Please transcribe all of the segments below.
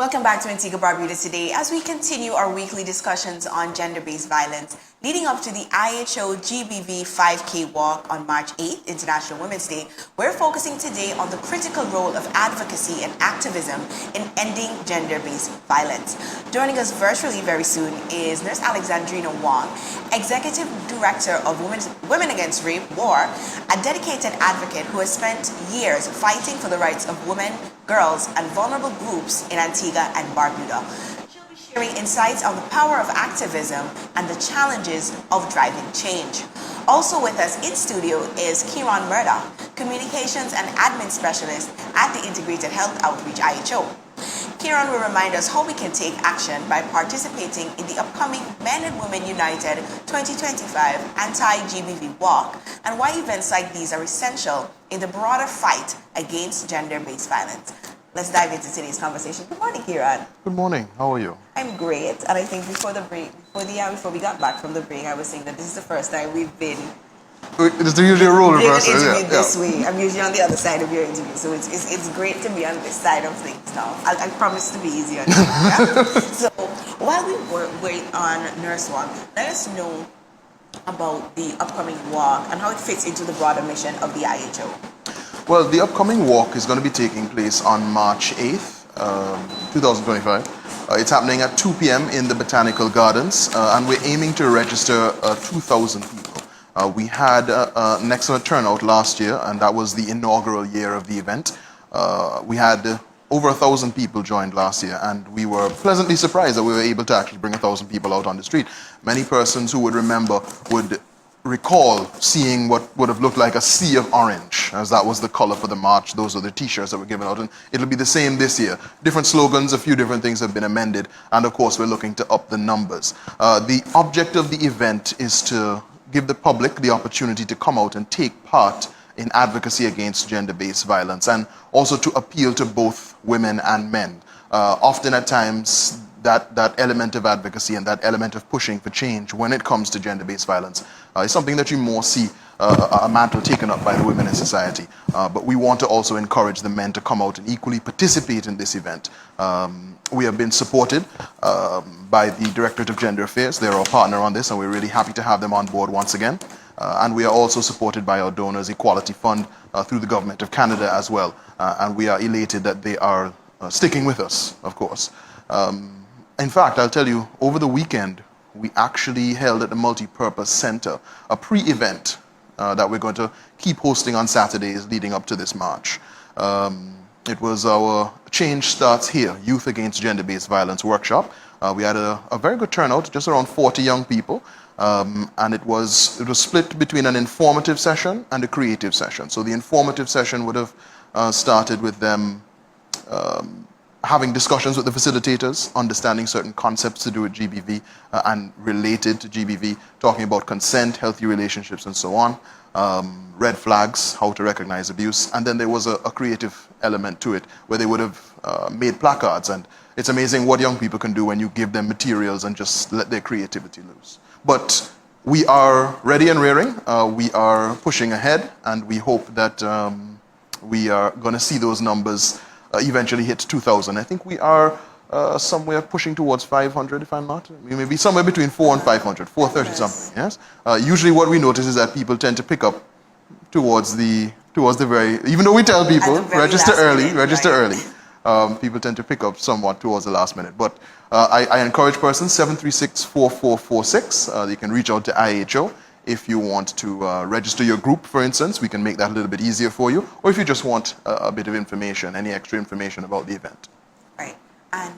Welcome back to Antigua, Barbuda today as we continue our weekly discussions on gender-based violence leading up to the IHO-GBV 5K walk on March 8th, International Women's Day. We're focusing today on the critical role of advocacy and activism in ending gender-based violence. Joining us virtually very soon is Nurse Alexandrina Wong, Executive Director of Women Against Rape, WAR, a dedicated advocate who has spent years fighting for the rights of women, girls, and vulnerable groups in Antigua and Barbuda. She'll be sharing insights on the power of activism and the challenges of driving change. Also with us in studio is Kieron Murdoch, Communications and Admin Specialist at the Integrated Health Outreach IHO. Kieron will remind us how we can take action by participating in the upcoming Men and Women United 2025 Anti-GBV Walk and why events like these are essential in the broader fight against gender-based violence. Let's dive into today's conversation. Good morning, Kieron. Good morning. How are you? I'm great. And I think before we got back from the break, I was saying that this is the first time we've been It's usually a role reversal. This way. I'm usually on the other side of your interview, so it's great to be on this side of things now. I promise to be easy on you. Yeah? So while we wait on Nurse Wong, let us know about the upcoming walk and how it fits into the broader mission of the IHO. Well, the upcoming walk is going to be taking place on March 8th, 2025. It's happening at 2 p.m. in the Botanical Gardens, and we're aiming to register 2,000 people. We had an excellent turnout last year, and that was the inaugural year of the event. We had over 1,000 people joined last year, and we were pleasantly surprised that we were able to actually bring 1,000 people out on the street. Many persons who would remember would recall seeing what would have looked like a sea of orange, as that was the color for the march. Those are the t-shirts that were given out, and it'll be the same this year. Different slogans, a few different things have been amended, and of course we're looking to up the numbers. The object of the event is to give the public the opportunity to come out and take part in advocacy against gender-based violence, and also to appeal to both women and men. Often at times, that element of advocacy and that element of pushing for change when it comes to gender-based violence is something that you more see a mantle taken up by the women in society. But we want to also encourage the men to come out and equally participate in this event. We have been supported by the Directorate of Gender Affairs. They're our partner on this, and we're really happy to have them on board once again. And we are also supported by our donors, Equality Fund, through the Government of Canada as well. And we are elated that they are sticking with us, of course. In fact, I'll tell you, over the weekend, we actually held at the Multi-Purpose Center a pre-event that we're going to keep hosting on Saturdays leading up to this march. It was our Change Starts Here, Youth Against Gender-Based Violence workshop. We had a very good turnout, just around 40 young people. And it was split between an informative session and a creative session. So the informative session would have started with them having discussions with the facilitators, understanding certain concepts to do with GBV and related to GBV, talking about consent, healthy relationships, and so on, red flags, how to recognize abuse, and then there was a creative element to it where they would have made placards, and it's amazing what young people can do when you give them materials and just let their creativity loose. But we are ready and rearing, we are pushing ahead, and we hope that we are going to see those numbers eventually hit 2,000. I think we are somewhere pushing towards 500, if I'm not. We may be somewhere between 400 and 500, 430 something, yes? Usually what we notice is that people tend to pick up towards the very, even though we tell people, register early, people tend to pick up somewhat towards the last minute. But I encourage persons, 736-4446. You can reach out to IHO. If you want to register your group, for instance, we can make that a little bit easier for you. Or if you just want a bit of information, any extra information about the event. Right. And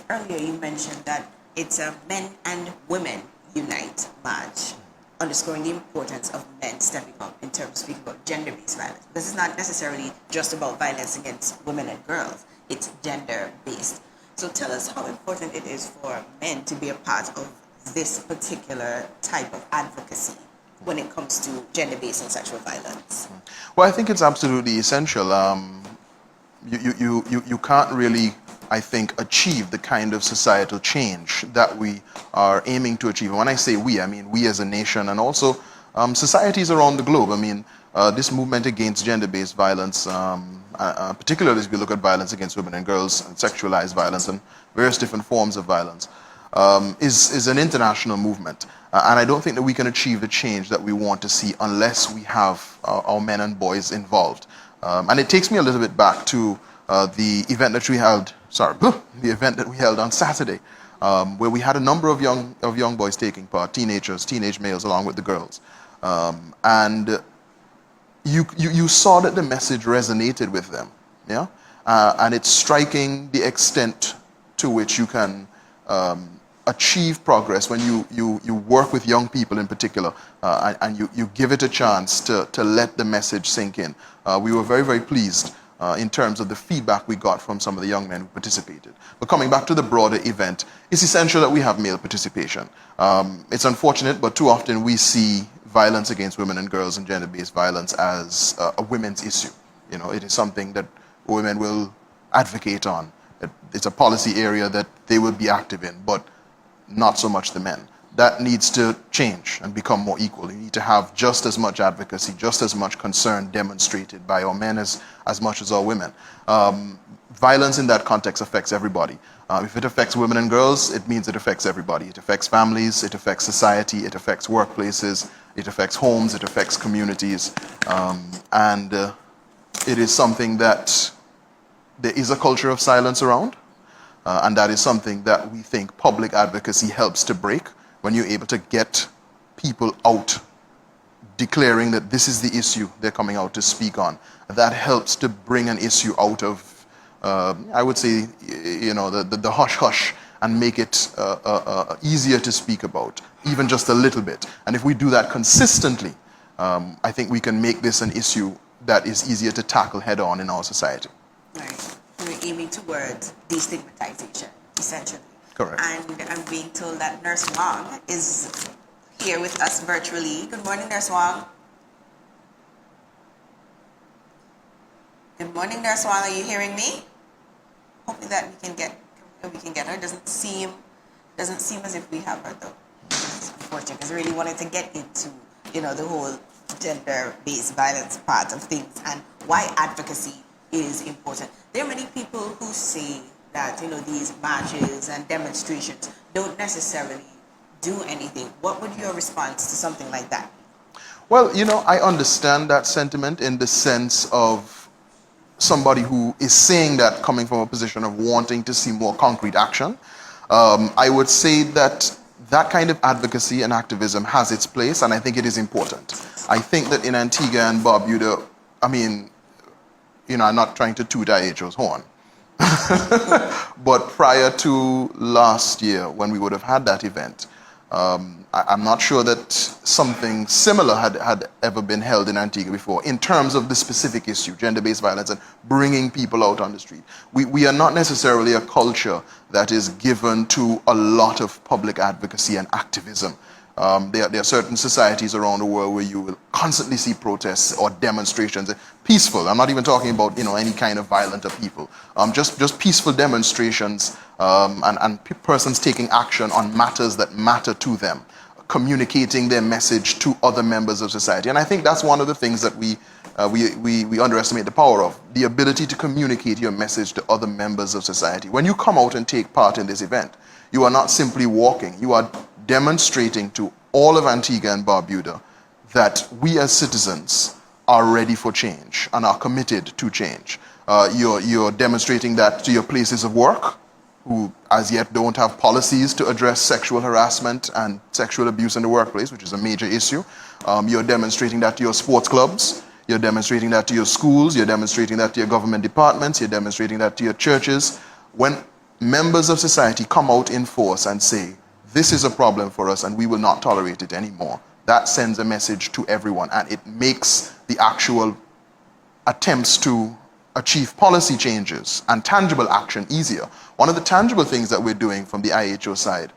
earlier you mentioned that it's a Men and Women Unite march, underscoring the importance of men stepping up in terms of speaking about gender-based violence. This is not necessarily just about violence against women and girls. It's gender-based. So tell us how important it is for men to be a part of this particular type of advocacy when it comes to gender-based and sexual violence. Well, I think it's absolutely essential. You can't really, I think, achieve the kind of societal change that we are aiming to achieve. And when I say we, I mean we as a nation and also societies around the globe. I mean, this movement against gender-based violence, particularly as we look at violence against women and girls, and sexualized violence, and various different forms of violence, is an international movement. And I don't think that we can achieve the change that we want to see unless we have our men and boys involved. And it takes me a little bit back to the event that we held, the event that we held on Saturday, where we had a number of young boys taking part, teenage males along with the girls. And you saw that the message resonated with them, yeah? And it's striking the extent to which you can achieve progress when you work with young people in particular, and you give it a chance to let the message sink in. We were very, very pleased in terms of the feedback we got from some of the young men who participated. But coming back to the broader event, it's essential that we have male participation. It's unfortunate, but too often we see violence against women and girls and gender-based violence as a women's issue. You know, it is something that women will advocate on. It's a policy area that they will be active in, but not so much the men. That needs to change and become more equal. You need to have just as much advocacy, just as much concern demonstrated by our men as much as our women. Violence in that context affects everybody. If it affects women and girls, it means it affects everybody. It affects families, it affects society, it affects workplaces, it affects homes, it affects communities. And it is something that there is a culture of silence around. And that is something that we think public advocacy helps to break. When you're able to get people out declaring that this is the issue they're coming out to speak on, that helps to bring an issue out of, I would say, you know, the hush-hush, and make it easier to speak about, even just a little bit. And if we do that consistently, I think we can make this an issue that is easier to tackle head-on in our society. Right. We're aiming towards destigmatization, essentially. Correct. And I'm being told that Nurse Wang is here with us virtually. Good morning, Nurse Wang. Good morning, Nurse Wang. Are you hearing me? Hoping that we can get her. Doesn't seem as if we have her though. It's unfortunate because I really wanted to get into, you know, the whole gender-based violence part of things and why advocacy is important. There are many people who say that, you know, these marches and demonstrations don't necessarily do anything. What would your response to something like that be? Well, you know, I understand that sentiment in the sense of somebody who is saying that coming from a position of wanting to see more concrete action. I would say that that kind of advocacy and activism has its place, and I think it is important. I think that in Antigua and Barbuda, I mean, you know, I'm not trying to toot IHO's horn, but prior to last year, when we would have had that event, I'm not sure that something similar had ever been held in Antigua before in terms of the specific issue, gender-based violence, and bringing people out on the street. We are not necessarily a culture that is given to a lot of public advocacy and activism. There are certain societies around the world where you will constantly see protests or demonstrations, peaceful. I'm not even talking about, you know, any kind of violent people. Just peaceful demonstrations and persons taking action on matters that matter to them, communicating their message to other members of society. And I think that's one of the things that we underestimate the power of, the ability to communicate your message to other members of society. When you come out and take part in this event, you are not simply walking, you are demonstrating to all of Antigua and Barbuda that we as citizens are ready for change and are committed to change. You're demonstrating that to your places of work, who as yet don't have policies to address sexual harassment and sexual abuse in the workplace, which is a major issue. You're demonstrating that to your sports clubs, you're demonstrating that to your schools, you're demonstrating that to your government departments, you're demonstrating that to your churches. When members of society come out in force and say, this is a problem for us and we will not tolerate it anymore, that sends a message to everyone, and it makes the actual attempts to achieve policy changes and tangible action easier. One of the tangible things that we're doing from the IHO side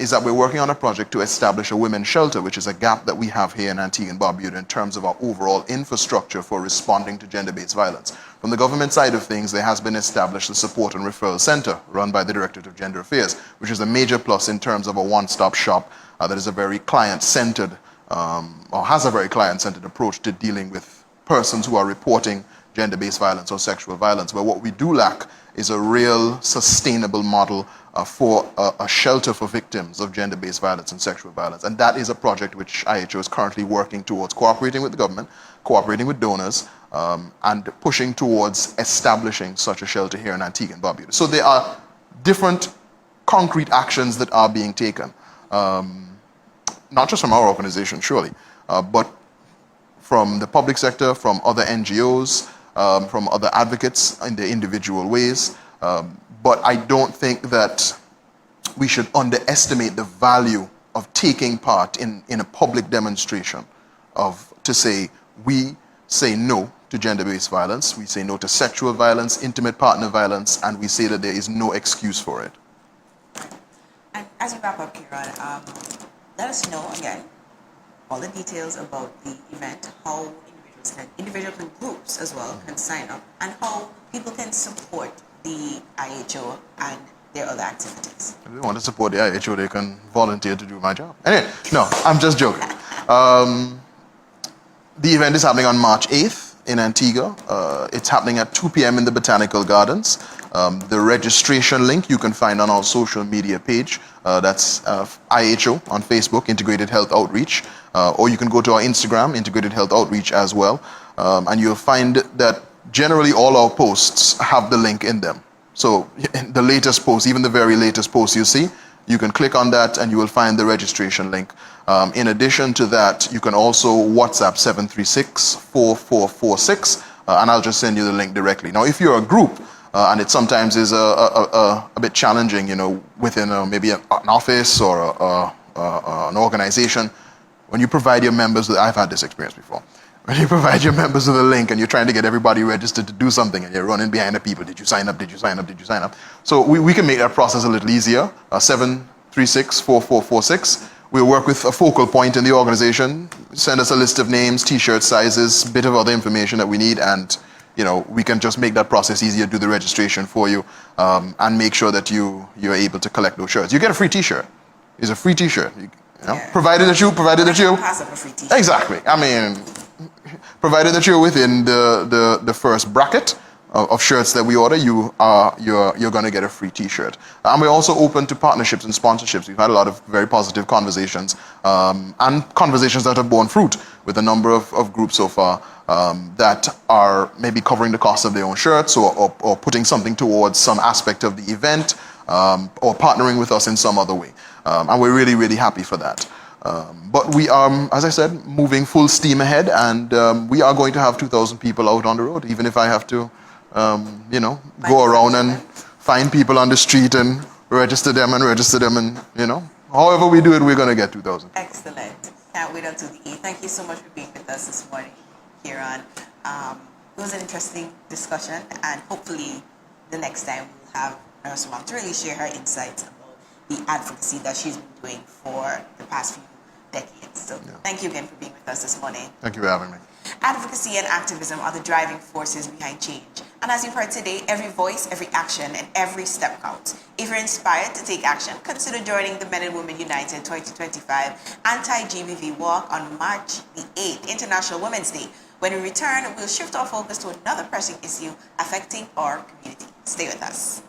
is that we're working on a project to establish a women's shelter, which is a gap that we have here in Antigua and Barbuda in terms of our overall infrastructure for responding to gender-based violence. From the government side of things, there has been established a support and referral center run by the Directorate of Gender Affairs, which is a major plus in terms of a one-stop shop that is a very client-centered or has a very client-centered approach to dealing with persons who are reporting gender-based violence or sexual violence. But what we do lack is a real sustainable model for a shelter for victims of gender-based violence and sexual violence. And that is a project which IHO is currently working towards, cooperating with the government, cooperating with donors, and pushing towards establishing such a shelter here in Antigua and Barbuda. So there are different concrete actions that are being taken, not just from our organization, surely, but from the public sector, from other NGOs, from other advocates in their individual ways. But I don't think that we should underestimate the value of taking part in a public demonstration to say, we say no to gender-based violence, we say no to sexual violence, intimate partner violence, and we say that there is no excuse for it. And as we wrap up, Kieron, let us know again all the details about the event, how individuals and groups as well can sign up, and how people can support the IHO and their other activities. If they want to support the IHO, they can volunteer to do my job. Anyway, no, I'm just joking. The event is happening on March 8th in Antigua. It's happening at 2 p.m. in the Botanical Gardens. The registration link you can find on our social media page. That's IHO on Facebook, Integrated Health Outreach. Or you can go to our Instagram, Integrated Health Outreach as well. And you'll find that generally all our posts have the link in them. So in the latest post, even the very latest post you see, you can click on that and you will find the registration link. In addition to that, you can also WhatsApp 736-4446, and I'll just send you the link directly. Now, if you're a group, and it sometimes is a bit challenging, you know, within maybe an office or an organization, when you provide your members with, I've had this experience before, when you provide your members with a link and you're trying to get everybody registered to do something and you're running behind the people, did you sign up, did you sign up, did you sign up? So we can make that process a little easier, 736-4446. We'll work with a focal point in the organization, send us a list of names, t-shirt sizes, bit of other information that we need, and you know, we can just make that process easier, do the registration for you, and make sure that you're able to collect those shirts. You get a free t-shirt. It's a free t-shirt. You know? Yeah. Provided that you pass up a free t-shirt. Exactly. I mean, provided that you're within the first bracket of shirts that we order, you're going to get a free t-shirt. And we're also open to partnerships and sponsorships. We've had a lot of very positive conversations, and conversations that have borne fruit with a number of groups so far, that are maybe covering the cost of their own shirts or putting something towards some aspect of the event, or partnering with us in some other way. And we're really, really happy for that. But we are, as I said, moving full steam ahead, and we are going to have 2,000 people out on the road, even if I have to, go around and find people on the street and register them, and, you know, however we do it, we're going to get 2,000. Excellent. Can't wait until the 8th. Thank you so much for being with us this morning, Kieron. It was an interesting discussion, and hopefully the next time we'll have Nurse Mom to really share her insights about the advocacy that she's been doing for the past few decades. So Thank you again for being with us this morning. Thank you for having me. Advocacy and activism are the driving forces behind change. And as you've heard today, every voice, every action, and every step counts. If you're inspired to take action, consider joining the Men and Women United 2025 Anti-GBV Walk on March the 8th, International Women's Day. When we return, we'll shift our focus to another pressing issue affecting our community. Stay with us.